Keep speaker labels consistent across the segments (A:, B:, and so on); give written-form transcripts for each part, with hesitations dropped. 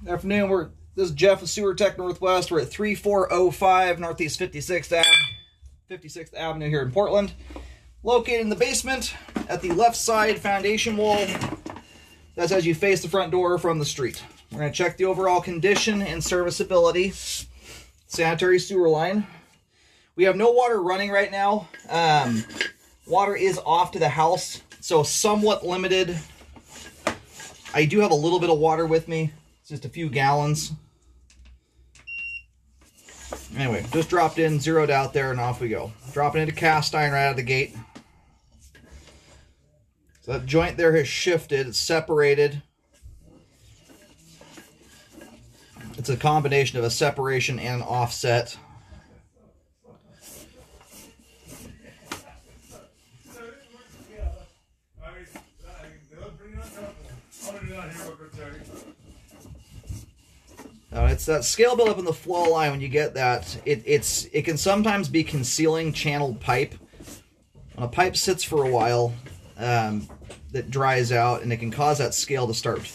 A: Good afternoon. This is Jeff with Sewer Tech Northwest. We're at 3405 Northeast 56th Avenue here in Portland. Located in the basement at the left side foundation wall. That's as you face the front door from the street. We're going to check the overall condition and serviceability. Sanitary sewer line. We have no water running right now. Water is off to the house, so somewhat limited. I do have a little bit of water with me. It's just a few gallons. Anyway, just dropped in, zeroed out there, and off we go. Dropping into cast iron right out of the gate. So that joint there has shifted, it's separated. It's a combination of a separation and an offset. It's that scale buildup in the flow line. When you get that, it can sometimes be concealing channeled pipe. When a pipe sits for a while, that dries out, and it can cause that scale to start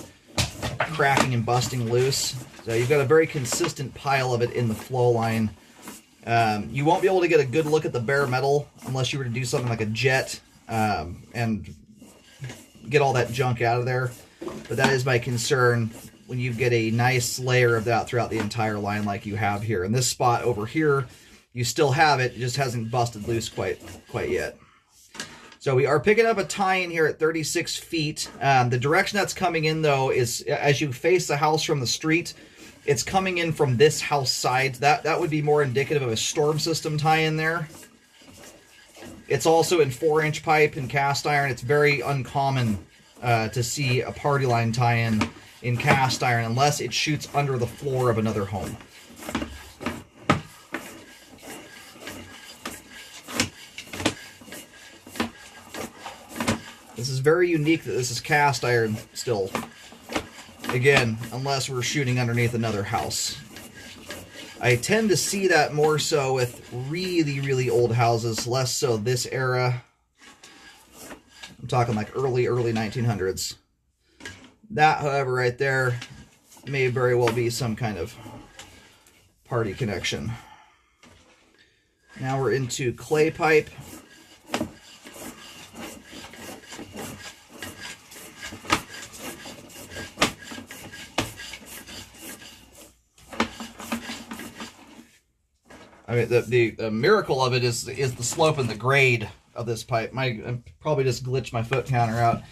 A: cracking and busting loose. So you've got a very consistent pile of it in the flow line. You won't be able to get a good look at the bare metal unless you were to do something like a jet and get all that junk out of there. But that is my concern when you get a nice layer of that throughout the entire line like you have here. In this spot over here, you still have it, it just hasn't busted loose quite yet. So we are picking up a tie-in here at 36 feet. The direction that's coming in, though, is as you face the house from the street, it's coming in from this house side. That would be more indicative of a storm system tie-in there. It's also in 4-inch pipe and cast iron. It's very uncommon to see a party line tie-in in cast iron unless it shoots under the floor of another home. This is very unique that this is cast iron still. Again, unless we're shooting underneath another house. I tend to see that more so with really, really old houses, less so this era. I'm talking like early 1900s. That, however, right there may very well be some kind of party connection. Now we're into clay pipe. I mean, the miracle of it is the slope and the grade of this pipe. I probably just glitched my foot counter out.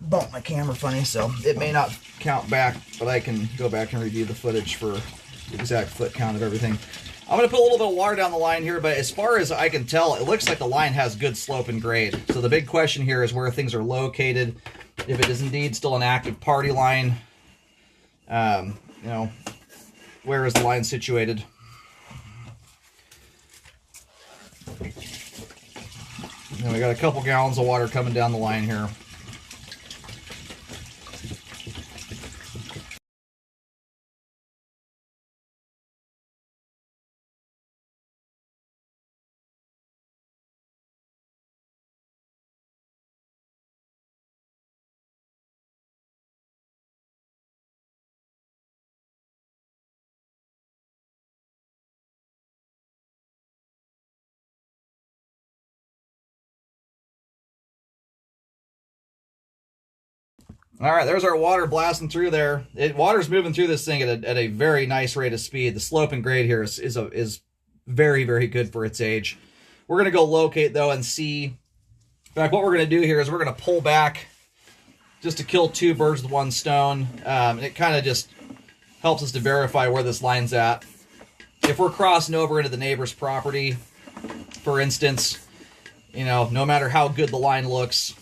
A: Bumped my camera funny, so it may not count back, but I can go back and review the footage for the exact foot count of everything. I'm going to put a little bit of water down the line here, but as far as I can tell, it looks like the line has good slope and grade. So the big question here is where things are located. If it is indeed still an active party line, you know, where is the line situated? And we got a couple gallons of water coming down the line here. All right, there's our water blasting through there. Water's moving through this thing at a very nice rate of speed. The slope and grade here is very, very good for its age. We're going to go locate, though, and see. In fact, what we're going to do here is we're going to pull back just to kill two birds with one stone. It kind of just helps us to verify where this line's at. If we're crossing over into the neighbor's property, for instance, you know, no matter how good the line looks,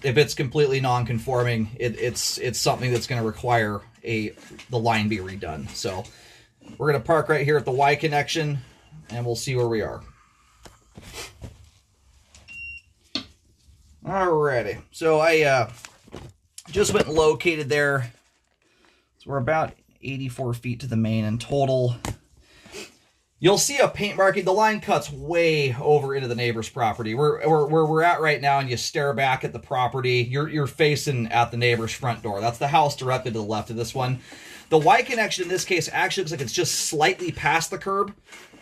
A: if it's completely non-conforming, it's something that's going to require the line be redone. So we're going to park right here at the Y connection, and we'll see where we are. Alrighty, so I just went and located there. So we're about 84 feet to the main in total. You'll see a paint marking. The line cuts way over into the neighbor's property. Where we're at right now, and you stare back at the property, you're facing at the neighbor's front door. That's the house directly to the left of this one. The Y connection in this case actually looks like it's just slightly past the curb.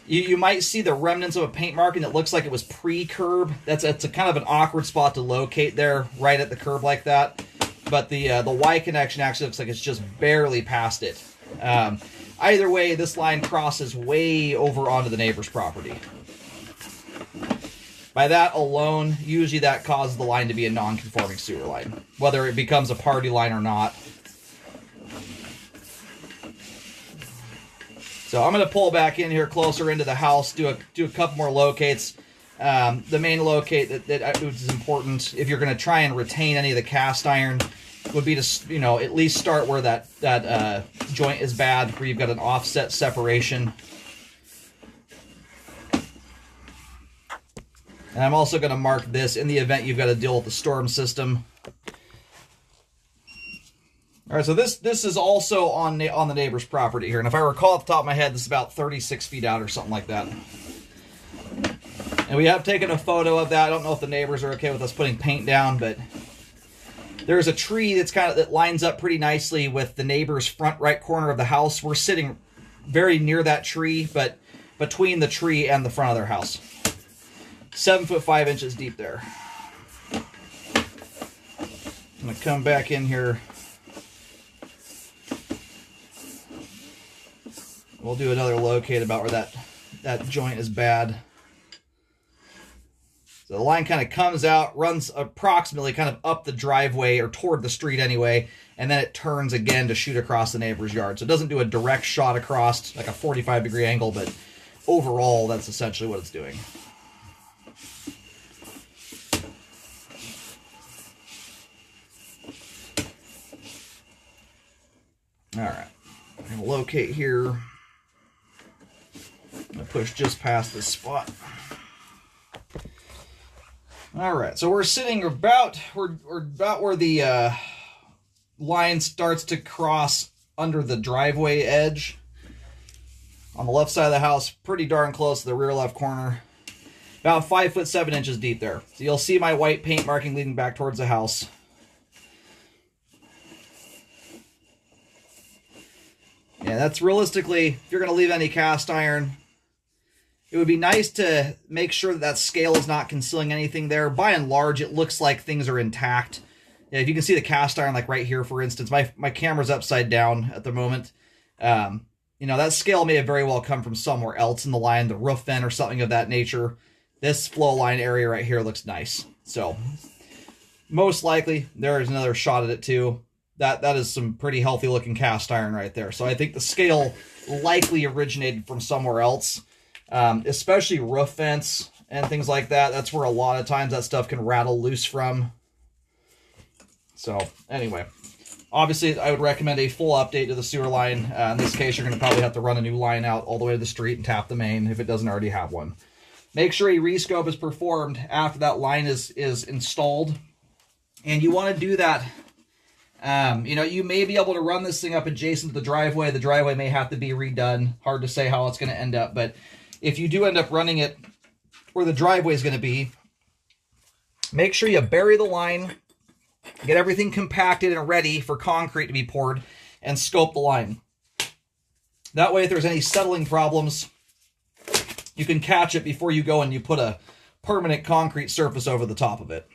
A: You might see the remnants of a paint marking that looks like it was pre-curb. It's a kind of an awkward spot to locate there, right at the curb like that. But the Y connection actually looks like it's just barely past it. Either way, this line crosses way over onto the neighbor's property. By that alone, usually that causes the line to be a non-conforming sewer line, whether it becomes a party line or not. So I'm going to pull back in here closer into the house, do a couple more locates. The main locate that is important, if you're going to try and retain any of the cast iron, would be to, you know, at least start where that joint is bad, where you've got an offset separation. And I'm also going to mark this in the event you've got to deal with the storm system. All right, so this is also on the neighbor's property here, and if I recall off the top of my head, this is about 36 feet out or something like that. And we have taken a photo of that. I don't know if the neighbors are okay with us putting paint down, but there's a tree that lines up pretty nicely with the neighbor's front right corner of the house. We're sitting very near that tree, but between the tree and the front of their house. 7 foot 5 inches deep there. I'm gonna come back in here. We'll do another locate about where that joint is bad. So the line kind of comes out, runs approximately kind of up the driveway or toward the street anyway, and then it turns again to shoot across the neighbor's yard. So it doesn't do a direct shot across like a 45-degree angle, but overall that's essentially what it's doing. All right, I'm going to locate here. I'm going to push just past this spot. All right, so we're sitting about where the line starts to cross under the driveway edge. On the left side of the house, pretty darn close to the rear left corner. About 5 foot 7 inches deep there. So you'll see my white paint marking leading back towards the house. Yeah, that's realistically, if you're going to leave any cast iron, it would be nice to make sure that scale is not concealing anything there. By and large, it looks like things are intact. Yeah, if you can see the cast iron, like right here, for instance, my camera's upside down at the moment. You know, that scale may have very well come from somewhere else in the line, the roof vent or something of that nature. This flow line area right here looks nice. So, most likely, there is another shot at it too. That is some pretty healthy looking cast iron right there. So I think the scale likely originated from somewhere else, especially roof vents and things like that. That's where a lot of times that stuff can rattle loose from. So anyway, obviously I would recommend a full update to the sewer line. In this case, you're going to probably have to run a new line out all the way to the street and tap the main if it doesn't already have one. Make sure a rescope is performed after that line is installed. And you want to do that. You know, you may be able to run this thing up adjacent to the driveway. The driveway may have to be redone. Hard to say how it's going to end up. But if you do end up running it where the driveway is going to be, make sure you bury the line, get everything compacted and ready for concrete to be poured, and scope the line. That way, if there's any settling problems, you can catch it before you go and you put a permanent concrete surface over the top of it.